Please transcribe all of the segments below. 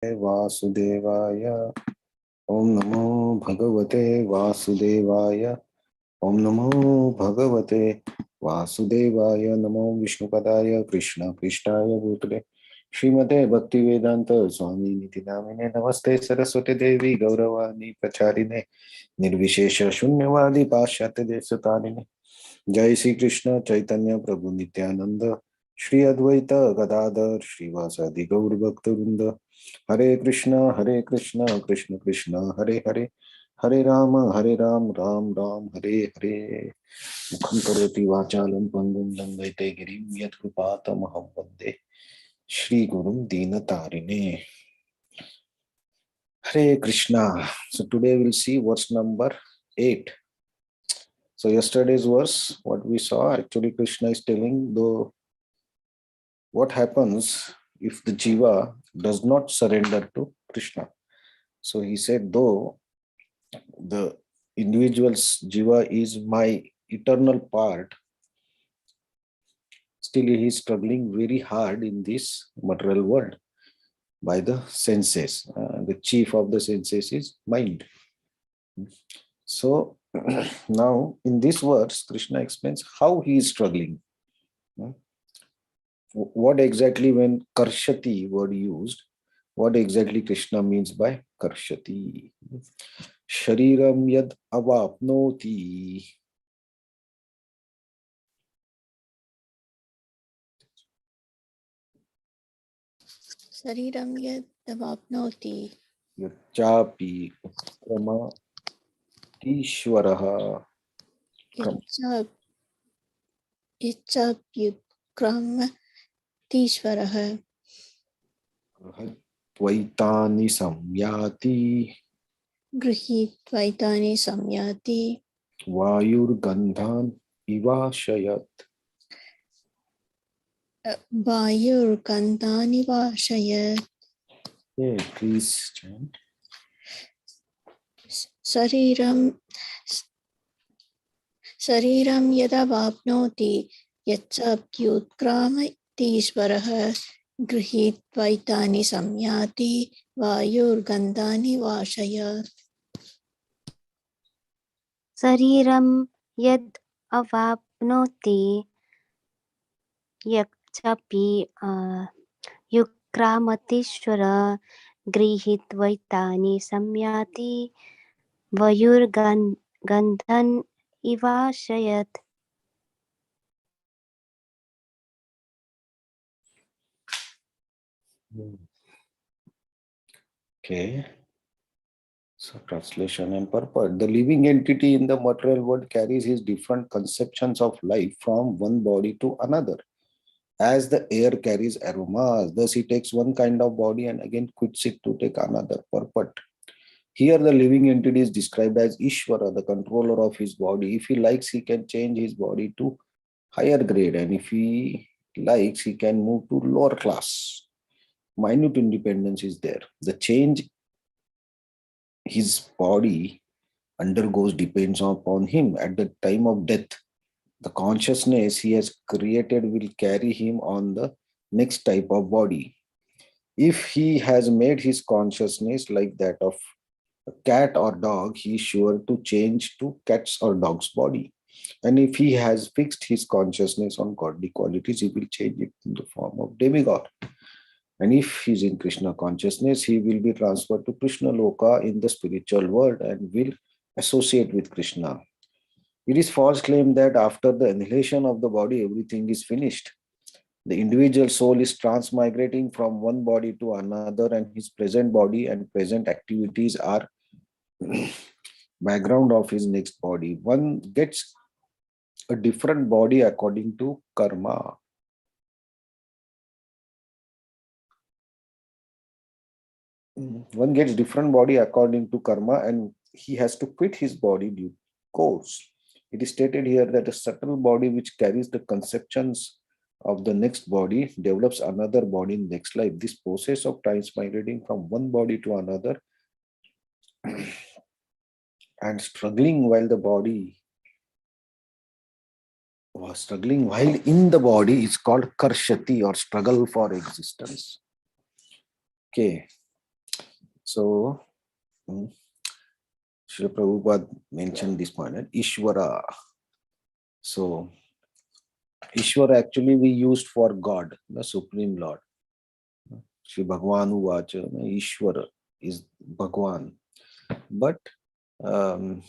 वासुदेवाय ओम नमो भगवते वासुदेवाय ओम नमो भगवते वासुदेवाय नमो विष्णुपदाय कृष्ण पृष्ठाय भूतले श्रीमते भक्तिवेदांत स्वामी निधि नामिने नमस्ते सरस्वती देवी गौरवाणी प्रचारिणे निर्विशेष शून्यवादी पाश्चात्य देशतारिणे जय श्री कृष्ण चैतन्य प्रभु नित्यानंद श्री अद्वैत गदाधर श्रीवासादि गौर भक्तवृंद हरे कृष्ण कृष्ण कृष्ण हरे हरे हरे राम राम राम हरे हरे मुखं करोति वाचालं पङ्गुं लङ्घयते गिरिं यत्कृपातमहं वन्दे श्रीगुरुं दीनतारिणे Hare Krishna. So today we'll see verse number 8. So yesterday's verse, what we saw, actually Krishna is telling though what happens if the jiva does not surrender to Krishna. So he said, though the individual's jiva is my eternal part, still he is struggling very hard in this material world by the senses. The chief of the senses is mind. So now in this verse, Krishna explains how he is struggling. What exactly when karshati word used, what exactly Krishna means by karshati? Shariram yad avapnoti. Sariram yad avapnoti. Yachapi uttama ishvaraha. Ichapyutkram tishvaraha. Tvaitani samyati. Grihitvaitani samyati. Vayur gandhan ivashayat. Vayur gandhani vashayat. Okay, please chant. Sariram yada vapnoti yachapyutkrama tishvaraha grihitvaitani samyati vayur gandhani vashayat. Sariram yad avapnoti yakchapi yukkramatishvara grihitvaitani samyati vayurgandhan ivashayat. Okay. So translation and purport. The living entity in the material world carries his different conceptions of life from one body to another. As the air carries aromas, thus he takes one kind of body and again quits it to take another purport. Here the living entity is described as Ishvara, the controller of his body. If he likes, he can change his body to higher grade, and if he likes, he can move to lower class. Minute independence is there. The change his body undergoes depends upon him. At the time of death, the consciousness he has created will carry him on the next type of body. If he has made his consciousness like that of a cat or dog, he is sure to change to cat's or dog's body. And if he has fixed his consciousness on godly qualities, he will change it in the form of demigod. And if he is in Krishna consciousness, he will be transferred to Krishna Loka in the spiritual world and will associate with Krishna. It is false claim that after the annihilation of the body, everything is finished. The individual soul is transmigrating from one body to another, and his present body and present activities are background of his next body. One gets a different body according to karma. One gets different body according to karma, and he has to quit his body due course. It is stated here that a subtle body which carries the conceptions of the next body develops another body in next life. This process of transmigrating from one body to another and struggling while the body was struggling while in the body is called karshati, or struggle for existence. Okay. So, Srila Prabhupada mentioned this point, Ishvara. So, Ishvara actually we used for God, the Supreme Lord. Shri Bhagwan Uvacha, Ishvara is Bhagwan. But Ishvara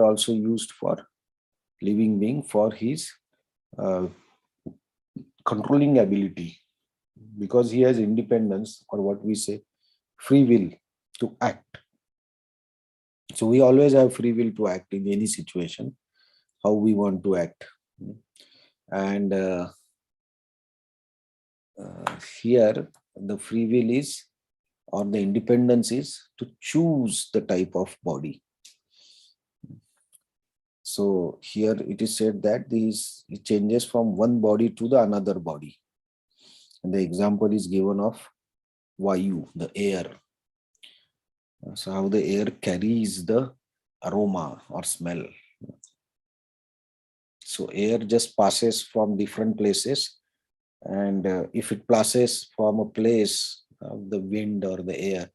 also used for living being for his uh, controlling ability, because he has independence, or what we say, free will to act. So we always have free will to act in any situation, how we want to act. And here the free will is, or the independence is, to choose the type of body. So here it is said that it changes from one body to the another body. And the example is given of Vayu, the air. So how the air carries the aroma or smell. So air just passes from different places, and if it passes from a place of the wind or the air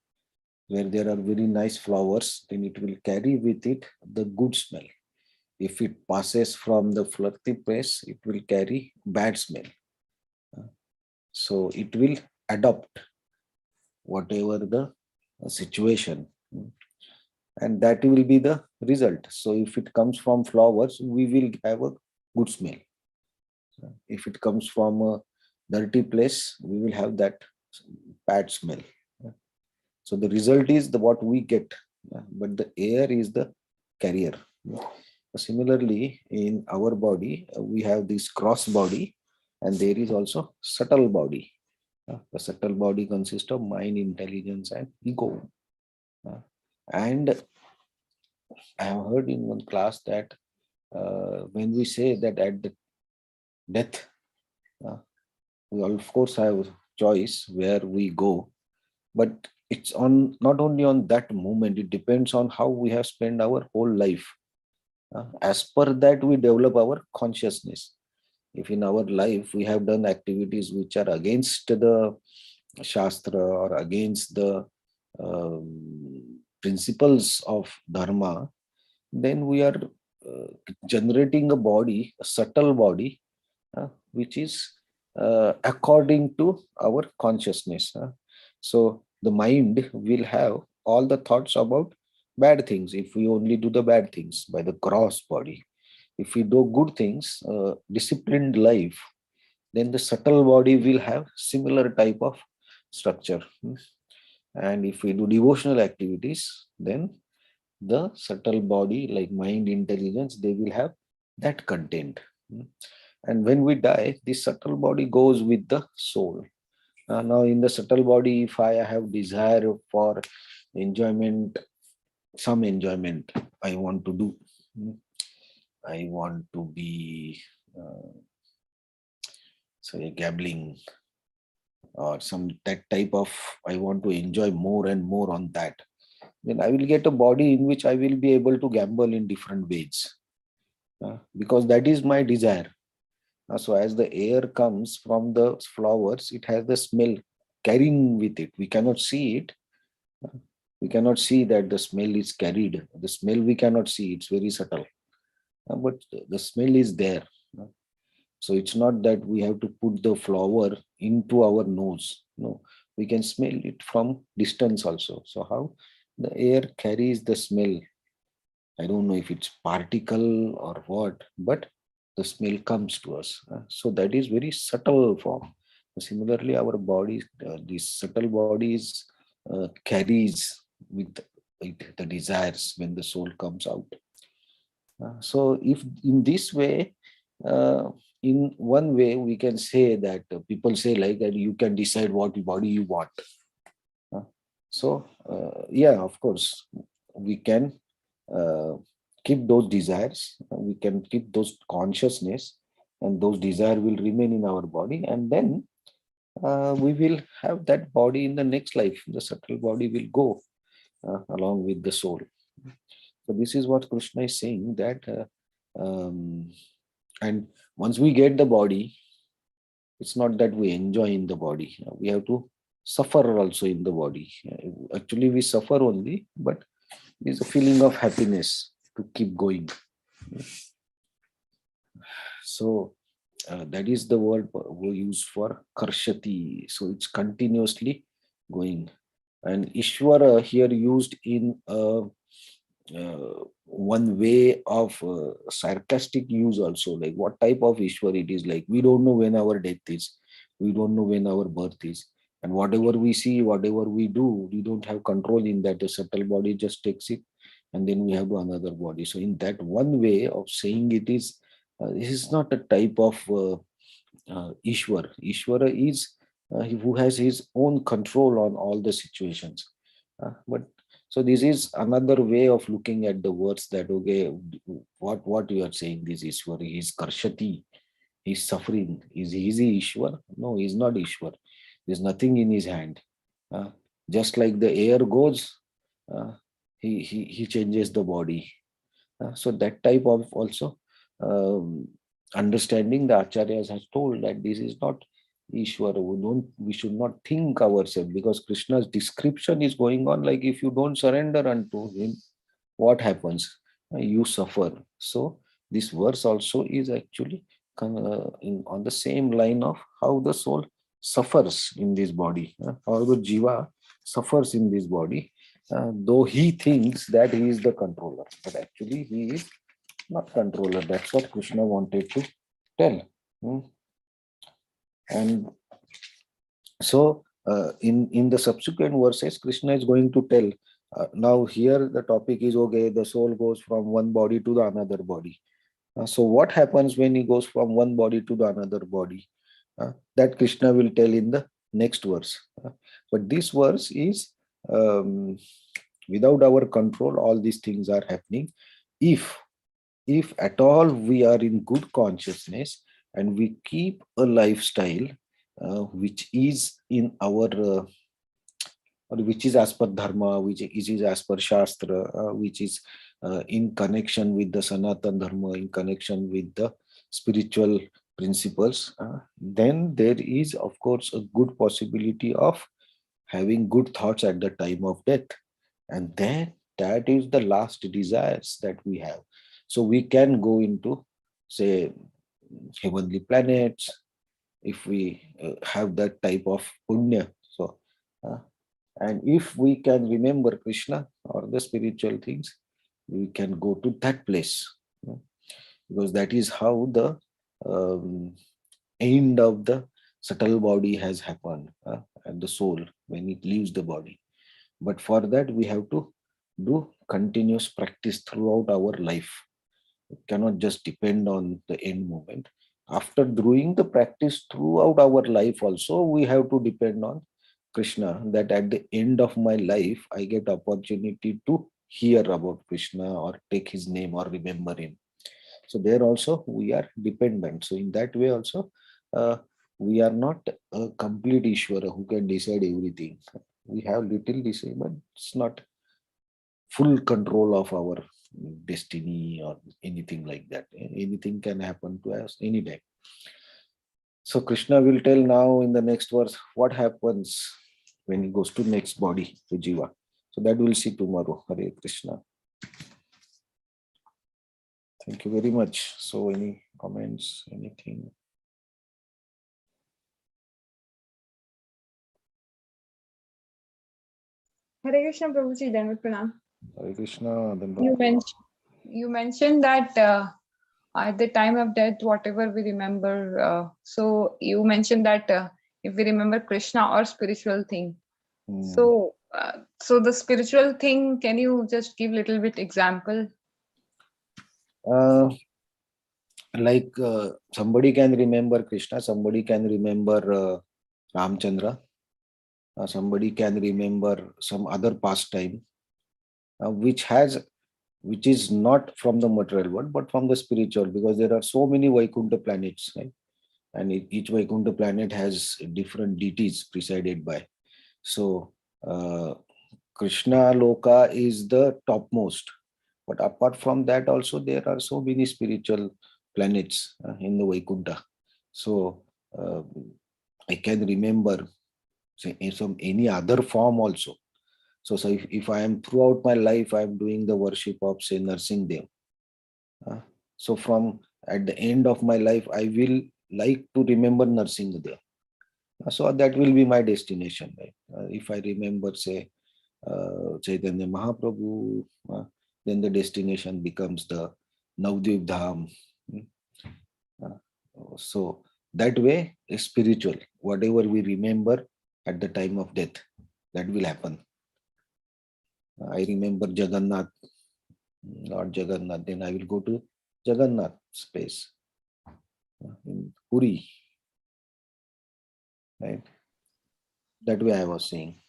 where there are very nice flowers, then it will carry with it the good smell. If it passes from the flirty place, it will carry bad smell. So it will adopt whatever the situation, and that will be the result. So if it comes from flowers, we will have a good smell. If it comes from a dirty place, we will have that bad smell. So the result is what we get, but the air is the carrier. Similarly, in our body, we have this cross body, and there is also subtle body. The subtle body consists of mind, intelligence, and ego. And I have heard in one class that when we say that at the death, we of course have choice where we go, but it's on not only on that moment, it depends on how we have spent our whole life. As per that, we develop our consciousness. If in our life we have done activities which are against the Shastra or against the principles of Dharma, then we are generating a body, a subtle body, which is according to our consciousness. So the mind will have all the thoughts about bad things if we only do the bad things by the gross body. If we do good things, disciplined life, then the subtle body will have similar type of structure. And if we do devotional activities, then the subtle body like mind, intelligence, they will have that content. And when we die, the subtle body goes with the soul. Now in the subtle body, if I have desire for enjoyment, some enjoyment I want to do, I want to be say gambling or some that type of, I want to enjoy more and more on that, then I will get a body in which I will be able to gamble in different ways, because that is my desire. So as the air comes from the flowers, it has the smell carrying with it. We cannot see it. We cannot see that the smell is carried. The smell we cannot see. It's very subtle. But the smell is there. So it's not that we have to put the flower into our nose. No, we can smell it from distance also. So how the air carries the smell, I don't know if it's particle or what, but the smell comes to us. So that is very subtle form. Similarly, our body, this subtle bodies carries with it the desires when the soul comes out. So if in this way, in one way we can say that people say like that you can decide what body you want. So yeah, of course, we can keep those desires, we can keep those consciousness, and those desire will remain in our body, and then we will have that body in the next life. The subtle body will go along with the soul. So this is what Krishna is saying, that and once we get the body, it's not that we enjoy in the body. We have to suffer also in the body. Actually, we suffer only, but it's a feeling of happiness to keep going. So that is the word we use for karshati. So it's continuously going. And Ishvara here used in one way of sarcastic use also, like what type of Ishwar it is. Like, we don't know when our death is, we don't know when our birth is, and whatever we see, whatever we do, we don't have control in that. The subtle body just takes it, and then we have another body. So in that one way of saying it is, this is not a type of Ishwar. Ishwara is who has his own control on all the situations. But so this is another way of looking at the words, that okay, what you are saying, this Ishwar, he is Karshati, he's suffering. Is he Ishwar? No, he's not Ishwar. There's nothing in his hand. Uh, just like the air goes, uh, he changes the body. So that type of also um, understanding, the acharyas has told that this is not Ishwara. We should not think ourselves, because Krishna's description is going on like, if you don't surrender unto him, what happens? You suffer. So this verse also is actually on the same line of how the soul suffers in this body, how the jiva suffers in this body, though he thinks that he is the controller, but actually he is not controller. That's what Krishna wanted to tell. Hmm. And so in the subsequent verses, Krishna is going to tell. Now here the topic is, okay, the soul goes from one body to the another body. So what happens when he goes from one body to the another body? That Krishna will tell in the next verse. But this verse is um, without our control, all these things are happening. If at all we are in good consciousness and we keep a lifestyle which is in our or which is as per dharma, which is as per shastra, which is in connection with the Sanatan dharma, in connection with the spiritual principles, then there is of course a good possibility of having good thoughts at the time of death. And then that is the last desires that we have. So we can go into, say, heavenly planets if we have that type of punya. So and if we can remember Krishna or the spiritual things, we can go to that place, because that is how the um, end of the subtle body has happened, and the soul when it leaves the body. But for that, we have to do continuous practice throughout our life. It cannot just depend on the end moment. After doing the practice throughout our life, also, we have to depend on Krishna, that at the end of my life, I get opportunity to hear about Krishna or take his name or remember him. So there also we are dependent. So in that way also, uh, we are not a complete Ishvara who can decide everything. We have little decide, but it's not full control of our destiny or anything like that. Anything can happen to us anytime. So Krishna will tell now in the next verse what happens when he goes to next body, to Jiva. So that we'll see tomorrow. Hare Krishna. Thank you very much. So any comments, anything? Hare Krishna, Prabhuji, Dandavat Pranam. Hare Krishna. You mentioned that at the time of death, whatever we remember. So you mentioned that if we remember Krishna or spiritual thing. So the spiritual thing, can you just give little bit example? Like somebody can remember Krishna, somebody can remember Ramchandra, somebody can remember some other pastime, which is not from the material world but from the spiritual, because there are so many Vaikuntha planets, right? And each Vaikuntha planet has different deities presided by. So Krishna Loka is the topmost, but apart from that also there are so many spiritual planets in the Vaikuntha. So I can remember So in some any other form also. So if I am throughout my life, I am doing the worship of, say, Narsinghdev. So from at the end of my life, I will like to remember Narsinghdev. So that will be my destination. Right? If I remember, say, Chaitanya Mahaprabhu, then the destination becomes the Navadvip Dham. Uh, So that way, is spiritual. Whatever we remember at the time of death, that will happen. I remember Jagannath, Lord Jagannath, then I will go to Jagannath space in Puri, right? That way I was saying.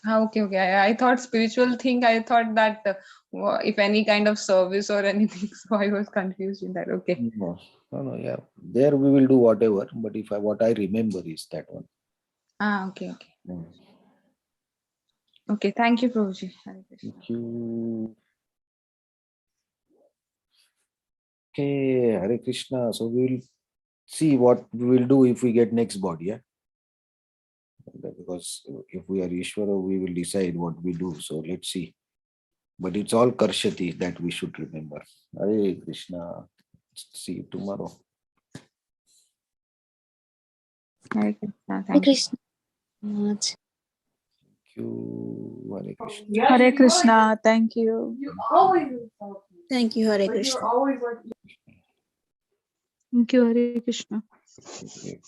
Okay, okay. I thought spiritual thing. I thought that if any kind of service or anything. So I was confused in that. Okay. No, yeah. There we will do whatever, but what I remember is that one. Okay, okay. Mm. Okay, thank you, Prabhuji. Hare Krishna. Thank you. Okay, Hare Krishna. So we will see what we will do if we get next body, yeah. Because if we are Ishvara, we will decide what we do. So let's see. But it's all Karshati that we should remember. Hare Krishna. See you tomorrow. Hare Krishna. Hare Thank you. Krishna. Much. Thank you. Hare Krishna. Hare Krishna. Thank you. Thank you, Hare Krishna. Thank you, Hare Krishna. Okay.